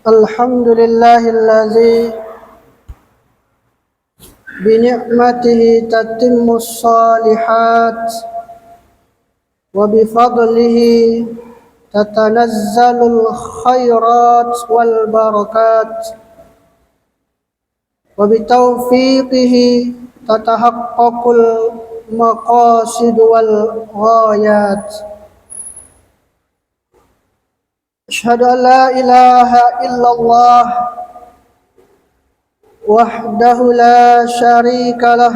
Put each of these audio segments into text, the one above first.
الحمد لله الذي بنعمته تتم الصالحات وبفضله تتنزل الخيرات والبركات وبتوفيقه تتحقق المقاصد والغايات. أشهد أن لا إله إلا الله وحده لا شريك له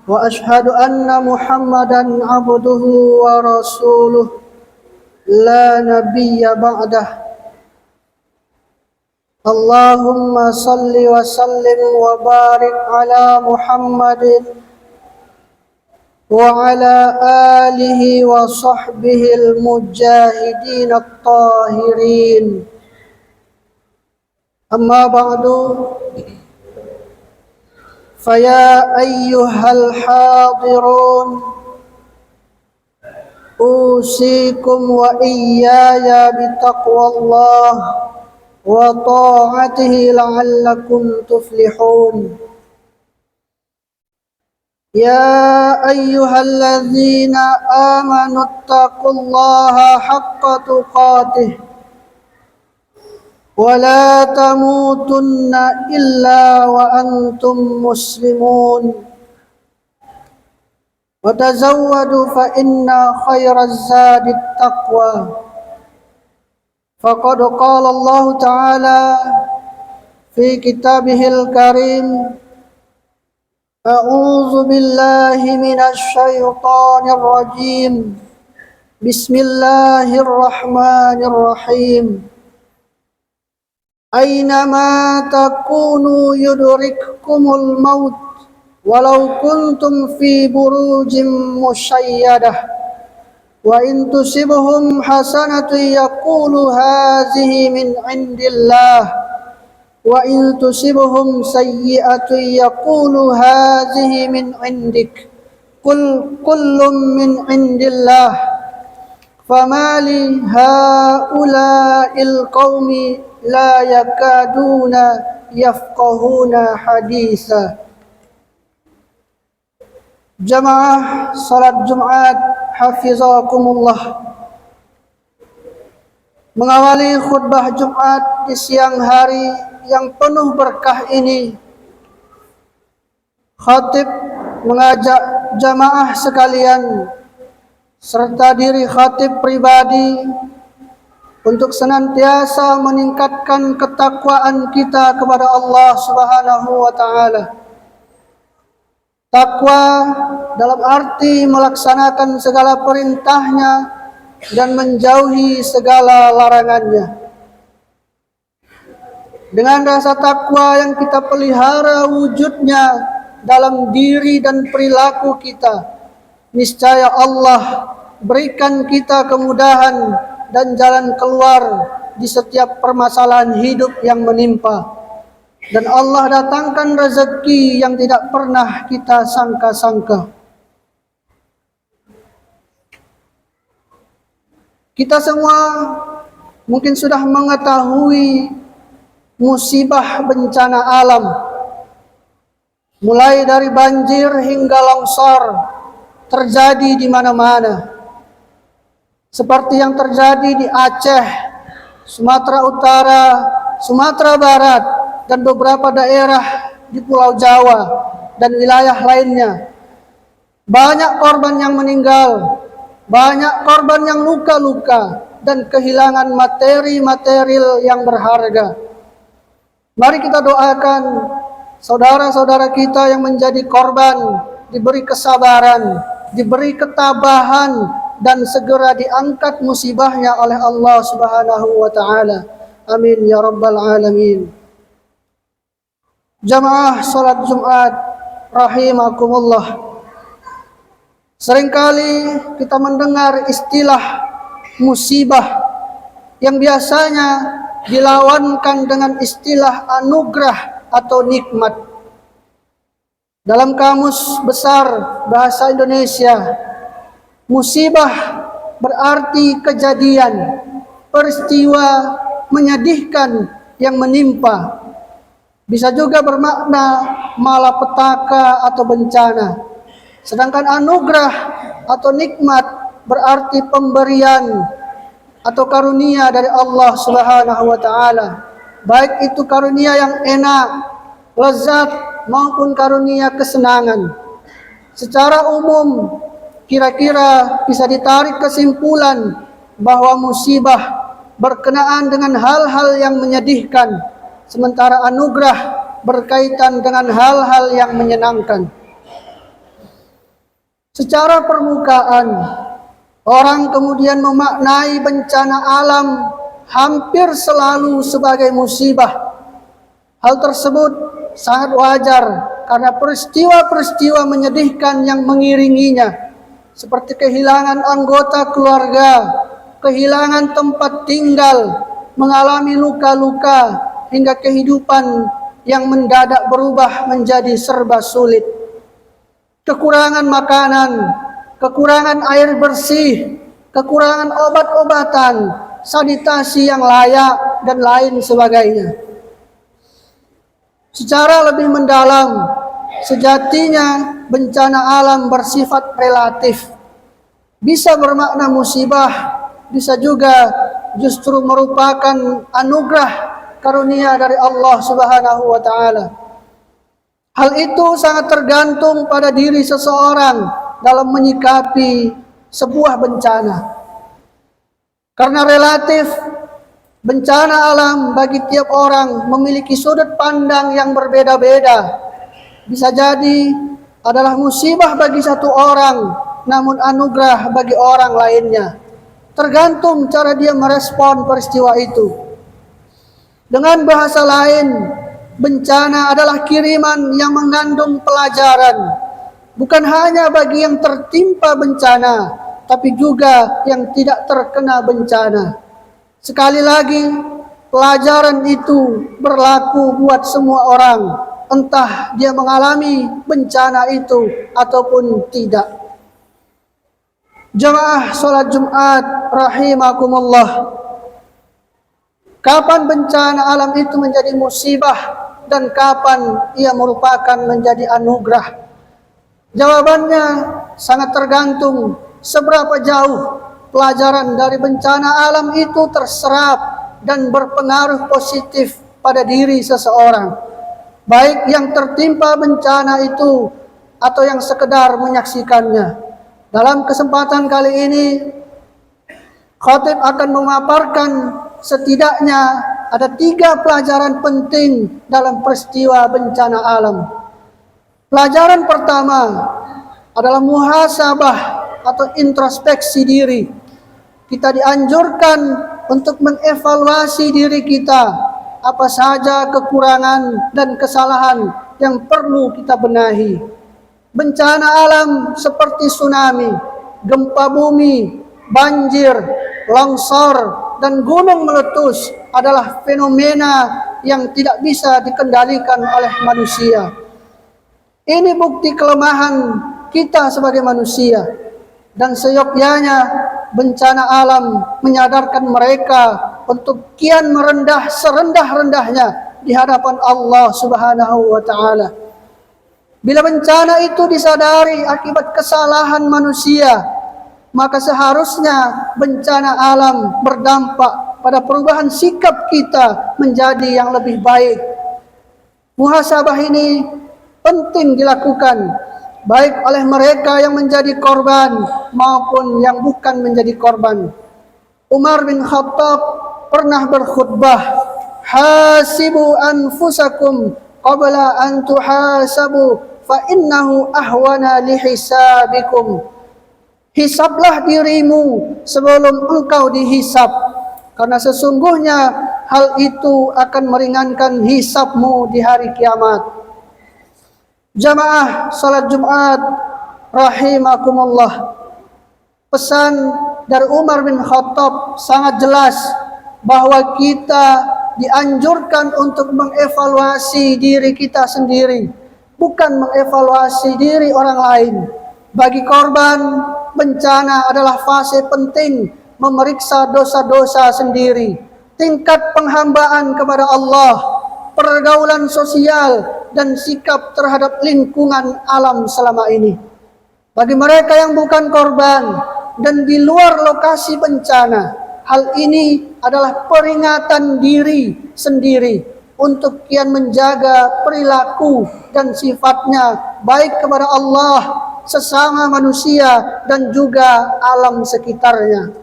وأشهد أن محمدا عبده ورسوله لا نبي بعده. اللهم صل وسلم وبارك على محمد وعلى آله وصحبه المجاهدين الطاهرين. أما بعد فيا أيها الحاضرون أوصيكم وإياي بتقوى الله وطاعته لعلكم تفلحون. يا أيها الذين آمنوا اتقوا الله حق تقاته ولا تموتن إلا وأنتم مسلمون وتزودوا فإن خير الزاد التقوى. فقد قال الله تعالى في كتابه الكريم: أعوذ بالله من الشيطان الرجيم. بسم الله الرحمن الرحيم. أينما تكونوا يدرككم الموت ولو كنتم في بروج مشيدة وإن تصبهم حسنة يقولوا هذه من عند الله وإن تصبهم سيئة يقولوا هذه من عندك قل كل من عند الله فما لهؤلاء القوم لا يكادون يفقهون حديثا. Jamaah salat Jumat hafizakumullah. Mengawali khutbah Jumat di siang hari yang penuh berkah ini, khatib mengajak jamaah sekalian serta diri khatib pribadi untuk senantiasa meningkatkan ketakwaan kita kepada Allah Subhanahu wa taala. Takwa dalam arti melaksanakan segala perintahnya dan menjauhi segala larangannya. Dengan rasa takwa yang kita pelihara wujudnya dalam diri dan perilaku kita, niscaya Allah berikan kita kemudahan dan jalan keluar di setiap permasalahan hidup yang menimpa. Dan Allah datangkan rezeki yang tidak pernah kita sangka-sangka. Kita semua mungkin sudah mengetahui musibah bencana alam, mulai dari banjir hingga longsor terjadi di mana-mana. Seperti yang terjadi di Aceh, Sumatera Utara, Sumatera Barat, dan beberapa daerah di Pulau Jawa dan wilayah lainnya. Banyak korban yang meninggal, banyak korban yang luka-luka, dan kehilangan materi-material yang berharga. Mari kita doakan saudara-saudara kita yang menjadi korban diberi kesabaran, diberi ketabahan, dan segera diangkat musibahnya oleh Allah Subhanahu wa taala. Amin ya rabbal alamin. Jamaah salat Jumat rahimakumullah. Seringkali kita mendengar istilah musibah yang biasanya dilawankan dengan istilah anugerah atau nikmat. Dalam Kamus Besar Bahasa Indonesia, musibah berarti kejadian, peristiwa menyedihkan yang menimpa. Bisa juga bermakna malapetaka atau bencana. Sedangkan anugerah atau nikmat berarti pemberian atau karunia dari Allah Subhanahu wa taala. Baik itu karunia yang enak, lezat maupun karunia kesenangan. Secara umum kira-kira bisa ditarik kesimpulan bahwa musibah berkenaan dengan hal-hal yang menyedihkan, sementara anugerah berkaitan dengan hal-hal yang menyenangkan. Secara permukaan, orang kemudian memaknai bencana alam hampir selalu sebagai musibah. Hal tersebut sangat wajar karena peristiwa-peristiwa menyedihkan yang mengiringinya, seperti kehilangan anggota keluarga, kehilangan tempat tinggal, mengalami luka-luka, hingga kehidupan yang mendadak berubah menjadi serba sulit. Kekurangan makanan, kekurangan air bersih, kekurangan obat-obatan, sanitasi yang layak, dan lain sebagainya. Secara lebih mendalam, sejatinya bencana alam bersifat relatif. Bisa bermakna musibah, bisa juga justru merupakan anugerah karunia dari Allah Subhanahu wa taala. Hal itu sangat tergantung pada diri seseorang dalam menyikapi sebuah bencana. Karena relatif, bencana alam bagi tiap orang memiliki sudut pandang yang berbeda-beda. Bisa jadi adalah musibah bagi satu orang, namun anugerah bagi orang lainnya. Tergantung cara dia merespon peristiwa itu. Dengan bahasa lain, bencana adalah kiriman yang mengandung pelajaran, bukan hanya bagi yang tertimpa bencana, tapi juga yang tidak terkena bencana. Sekali lagi, pelajaran itu berlaku buat semua orang, entah dia mengalami bencana itu ataupun tidak. Jamaah salat Jumat rahimakumullah. Kapan bencana alam itu menjadi musibah dan kapan ia merupakan menjadi anugerah? Jawabannya sangat tergantung seberapa jauh pelajaran dari bencana alam itu terserap dan berpengaruh positif pada diri seseorang, baik yang tertimpa bencana itu atau yang sekedar menyaksikannya. Dalam kesempatan kali ini, khatib akan memaparkan setidaknya ada 3 pelajaran penting dalam peristiwa bencana alam. Pelajaran pertama adalah muhasabah atau introspeksi diri. Kita dianjurkan untuk mengevaluasi diri kita, apa saja kekurangan dan kesalahan yang perlu kita benahi. Bencana alam seperti tsunami, gempa bumi, banjir, longsor, dan gunung meletus adalah fenomena yang tidak bisa dikendalikan oleh manusia. Ini bukti kelemahan kita sebagai manusia, dan seyogyanya bencana alam menyadarkan mereka untuk kian merendah serendah-rendahnya di hadapan Allah Subhanahu wa taala. Bila bencana itu disadari akibat kesalahan manusia, maka seharusnya bencana alam berdampak pada perubahan sikap kita menjadi yang lebih baik. Muhasabah ini penting dilakukan baik oleh mereka yang menjadi korban maupun yang bukan menjadi korban. Umar bin Khattab pernah berkhutbah, "Hasibu anfusakum qabla an tuhasabu fa innahu ahwana lihisabikum." Hisablah dirimu sebelum engkau dihisab, karena sesungguhnya hal itu akan meringankan hisabmu di hari kiamat. Jamaah salat Jumat rahimakumullah. Pesan dari Umar bin Khattab sangat jelas bahwa kita dianjurkan untuk mengevaluasi diri kita sendiri, bukan mengevaluasi diri orang lain. Bagi korban bencana adalah fase penting memeriksa dosa-dosa sendiri. tingkat penghambaan kepada Allah, pergaulan sosial, dan sikap terhadap lingkungan alam selama ini. Bagi mereka yang bukan korban dan di luar lokasi bencana, hal ini adalah peringatan diri sendiri untuk kian menjaga perilaku dan sifatnya baik kepada Allah, sesama manusia, dan juga alam sekitarnya.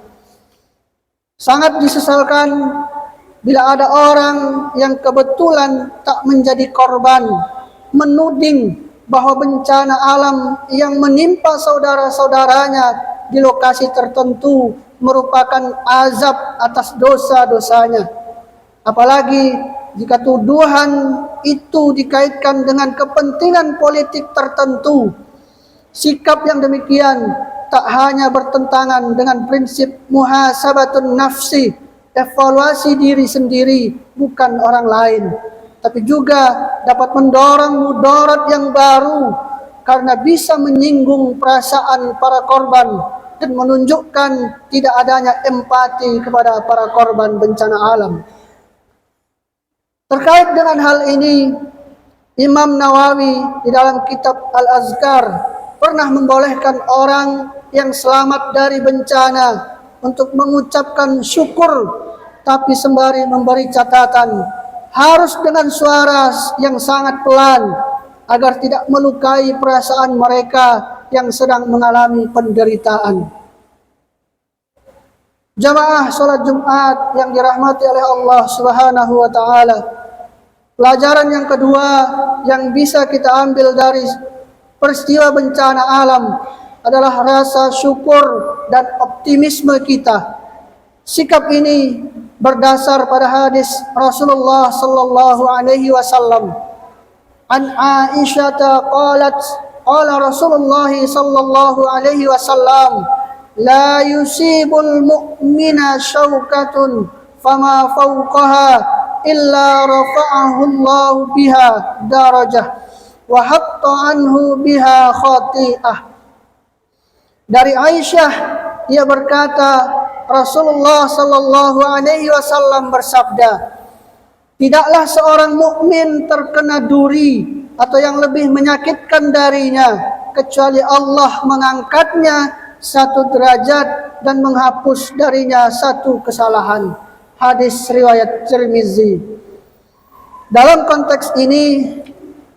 Sangat disesalkan bila ada orang yang kebetulan tak menjadi korban, menuding bahwa bencana alam yang menimpa saudara-saudaranya di lokasi tertentu merupakan azab atas dosa-dosanya. Apalagi jika tuduhan itu dikaitkan dengan kepentingan politik tertentu. Sikap yang demikian tak hanya bertentangan dengan prinsip muhasabatun nafsi, evaluasi diri sendiri bukan orang lain, tapi juga dapat mendorong mudarat yang baru karena bisa menyinggung perasaan para korban dan menunjukkan tidak adanya empati kepada para korban bencana alam. Terkait dengan hal ini, Imam Nawawi di dalam kitab Al-Azkar pernah membolehkan orang yang selamat dari bencana untuk mengucapkan syukur, tapi sembari memberi catatan harus dengan suara yang sangat pelan agar tidak melukai perasaan mereka yang sedang mengalami penderitaan. Jamaah salat Jumat yang dirahmati oleh Allah Subhanahu wa taala. Pelajaran yang kedua yang bisa kita ambil dari peristiwa bencana alam adalah rasa syukur dan optimisme kita. Sikap ini berdasar pada hadis Rasulullah sallallahu alaihi wasallam. An Aisyah qalat qala Rasulullah sallallahu alaihi wasallam la yusibul mu'mina syaukatun fama fawqaha illa rafa'ahu Allah biha darajah wa hatta anhu biha khati'ah. Dari Aisyah, ia berkata, Rasulullah sallallahu alaihi wasallam bersabda, tidaklah seorang mukmin terkena duri atau yang lebih menyakitkan darinya kecuali Allah mengangkatnya satu derajat dan menghapus darinya satu kesalahan. Hadis riwayat Tirmizi. Dalam konteks ini,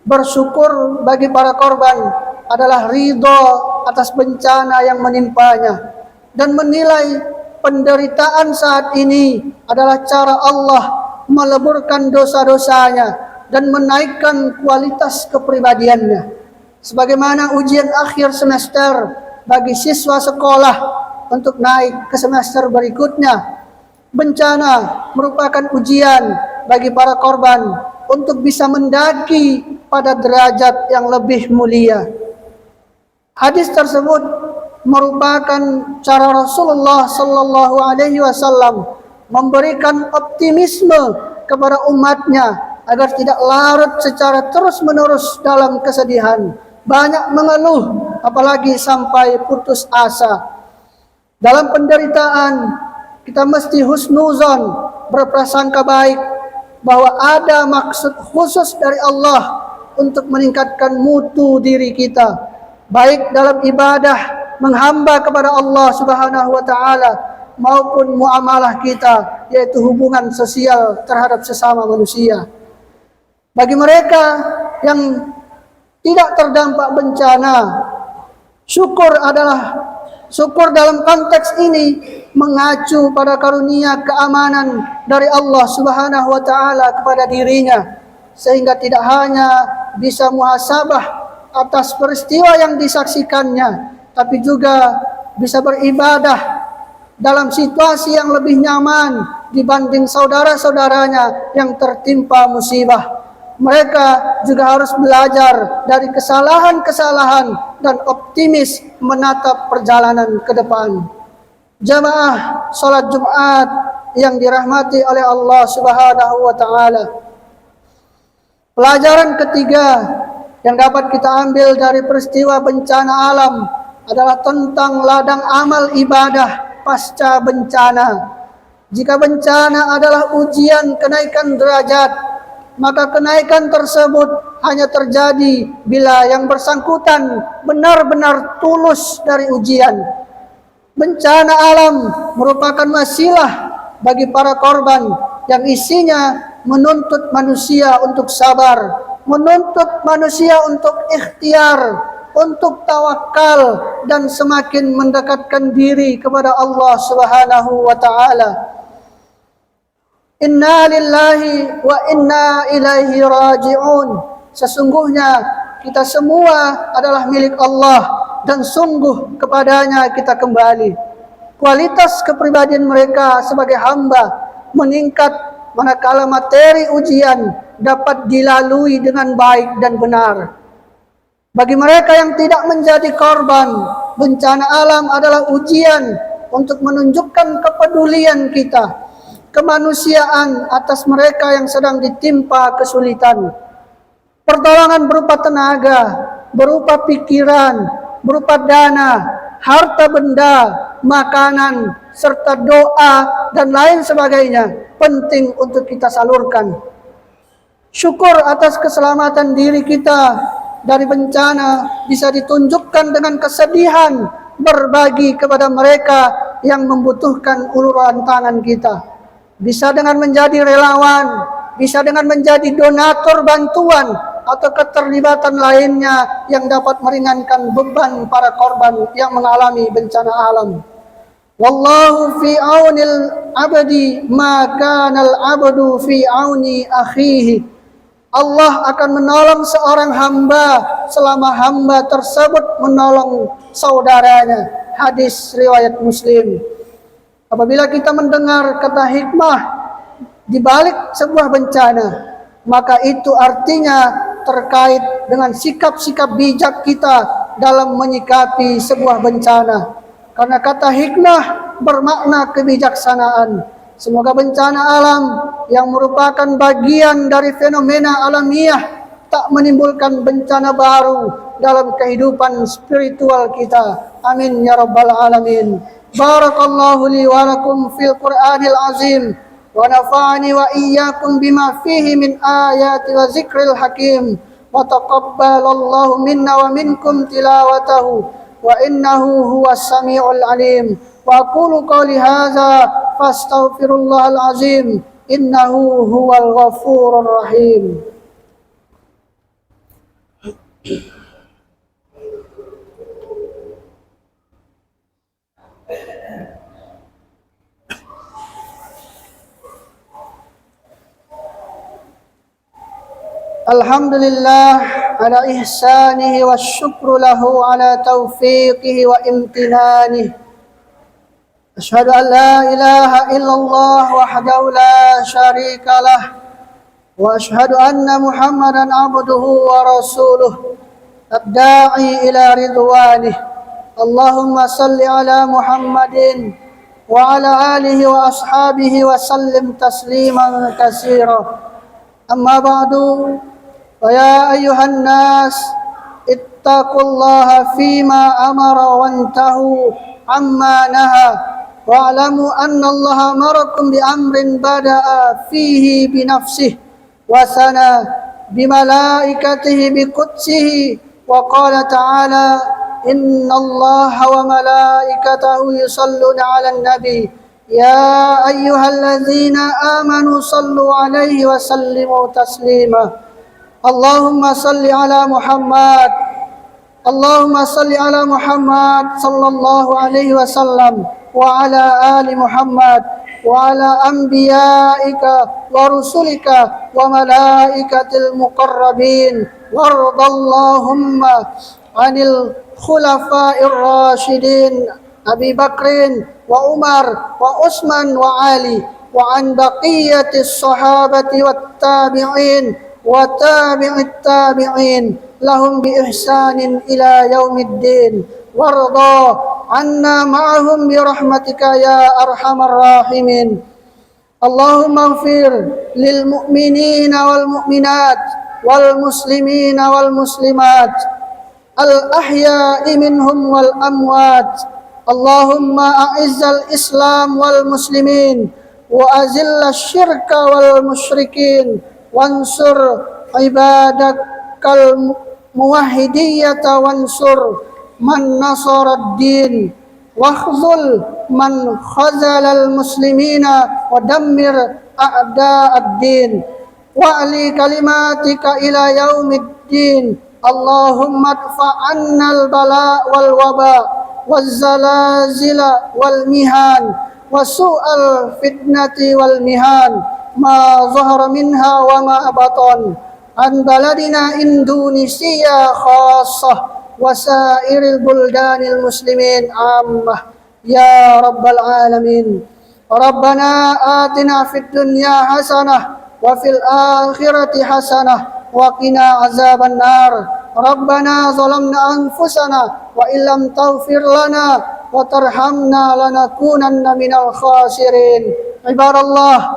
bersyukur bagi para korban adalah ridho atas bencana yang menimpanya dan menilai penderitaan saat ini adalah cara Allah meleburkan dosa-dosanya dan menaikkan kualitas kepribadiannya. Sebagaimana ujian akhir semester bagi siswa sekolah untuk naik ke semester berikutnya, bencana merupakan ujian bagi para korban untuk bisa mendaki pada derajat yang lebih mulia. Hadis tersebut merupakan cara Rasulullah sallallahu alaihi wasallam memberikan optimisme kepada umatnya agar tidak larut secara terus-menerus dalam kesedihan, banyak mengeluh, apalagi sampai putus asa. Dalam penderitaan, kita mesti husnuzon, berprasangka baik bahwa ada maksud khusus dari Allah untuk meningkatkan mutu diri kita, baik dalam ibadah menghamba kepada Allah Subhanahu wa taala maupun muamalah kita, yaitu hubungan sosial terhadap sesama manusia. Bagi mereka yang tidak terdampak bencana, syukur dalam konteks ini mengacu pada karunia keamanan dari Allah Subhanahu wa taala kepada dirinya, sehingga tidak hanya bisa muhasabah atas peristiwa yang disaksikannya, tapi juga bisa beribadah dalam situasi yang lebih nyaman dibanding saudara-saudaranya yang tertimpa musibah. Mereka juga harus belajar dari kesalahan-kesalahan dan optimis menatap perjalanan ke depan. Jamaah salat Jumat yang dirahmati oleh Allah Subhanahu wa taala. Pelajaran ketiga yang dapat kita ambil dari peristiwa bencana alam adalah tentang ladang amal ibadah pasca bencana. Jika bencana adalah ujian kenaikan derajat, maka kenaikan tersebut hanya terjadi bila yang bersangkutan benar-benar tulus dari ujian. Bencana alam merupakan wasilah bagi para korban yang isinya menuntut manusia untuk sabar, menuntut manusia untuk ikhtiar, untuk tawakal, dan semakin mendekatkan diri kepada Allah Subhanahu wa taala. Inna lillahi wa inna ilaihi raji'un. Sesungguhnya kita semua adalah milik Allah dan sungguh kepadanya kita kembali. Kualitas kepribadian mereka sebagai hamba meningkat manakala materi ujian dapat dilalui dengan baik dan benar. Bagi mereka yang tidak menjadi korban, bencana alam adalah ujian untuk menunjukkan kepedulian kita, kemanusiaan atas mereka yang sedang ditimpa kesulitan. Pertolongan berupa tenaga, berupa pikiran, berupa dana, harta benda, makanan, serta doa dan lain sebagainya penting untuk kita salurkan. Syukur atas keselamatan diri kita dari bencana bisa ditunjukkan dengan kesedihan berbagi kepada mereka yang membutuhkan uluran tangan kita. Bisa dengan menjadi relawan, bisa dengan menjadi donatur bantuan atau keterlibatan lainnya yang dapat meringankan beban para korban yang mengalami bencana alam. Wallahu fi aunil abdi ma kana al abdu fi auni akhihi. Allah akan menolong seorang hamba selama hamba tersebut menolong saudaranya. Hadis riwayat Muslim. Apabila kita mendengar kata hikmah di balik sebuah bencana, maka itu artinya terkait dengan sikap-sikap bijak kita dalam menyikapi sebuah bencana. Karena kata hikmah bermakna kebijaksanaan. Semoga bencana alam yang merupakan bagian dari fenomena alamiah tak menimbulkan bencana baru dalam kehidupan spiritual kita. Amin ya rabbal alamin. Barakallahu li wa lakum fil Qur'anil azim wa nafa'ani wa iyyakum bima fihi min ayati wa zikril hakim wa taqabbalallahu minna wa minkum tilawatahu wa innahu huwas samiul alim. Wa aqulu qawli hadza fastaghfirullahal azim innahu huwal ghafurur rahim. Alhamdulillah ala ihsanihi wa syukru lahu ala taufiqihi wa imtinanihi. Asyhadu an la ilaha illallah wahdahu la syarika lah wa asyhadu anna Muhammadan abduhu wa rasuluh ad-da'i ila ridwanih. Allahumma salli ala Muhammadin wa ala alihi wa ashabihi wa sallim tasliman katsira. Amma ba'du. فيا أيها الناس اتقوا الله فيما أمر وانتهوا عما نهى واعلموا أن الله أمركم بأمر بدأ فيه بنفسه وثنى بملائكته بقدسه وقال تعالى إن الله وملائكته يصلون على النبي يا أيها الذين آمنوا صلوا عليه وسلموا تسليما. Allahumma salli ala Muhammad. Allahumma salli ala Muhammad sallallahu alaihi wasallam wa ala ali Muhammad wa ala anbiya'ika wa rusulika wa malaikatil muqarrabin wardallahumma anil khulafa'ir rasyidin Abi Bakrin wa Umar wa Utsman wa Ali wa an baqiyatis sahabati wat tabi'in wa tabi'it tabi'in lahum bi ihsanin ila yaumiddin warda anna ma'ahum bi rahmatika ya arhamar rahimin. Allahumma ighfir lil mu'minina wal mu'minat wal muslimina wal muslimat al ahya'i minhum wal amwat. Allahumma a'izzal islam wal muslimin وأذل الشرك والمشركين وانصر عبادك الموحدية وانصر من نصر الدين واخذل من خذل المسلمين ودمر أعداء الدين وأعلي كلماتك إلى يوم الدين اللهم ادفع عنا البلاء والوباء والزلازل والمهان وسوء الفتنة والمهان ما ظهر منها وما بطن عن بلدنا إندونيسيا خاصة وسائر البلدان المسلمين عامة يا رب العالمين. ربنا آتنا في الدنيا حسنة وفي الآخرة حسنة وقنا عذاب النار. ربنا ظلمنا أنفسنا وإن لم تغفر لنا وترحمنا لنكونن من الخاسرين. عباد الله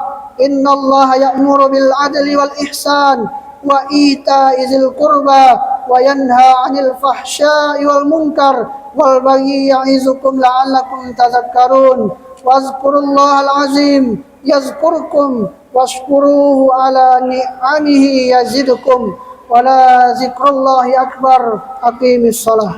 إن الله يأمر بالعدل والإحسان وإيتاء ذي القربى وينهى عن الفحشاء والمنكر والبغي يعظكم لعلكم تذكرون واذكروا الله العظيم يذكركم واشكروه على نعمه يزدكم ولا ذكر الله أكبر. أقيموا الصلاة.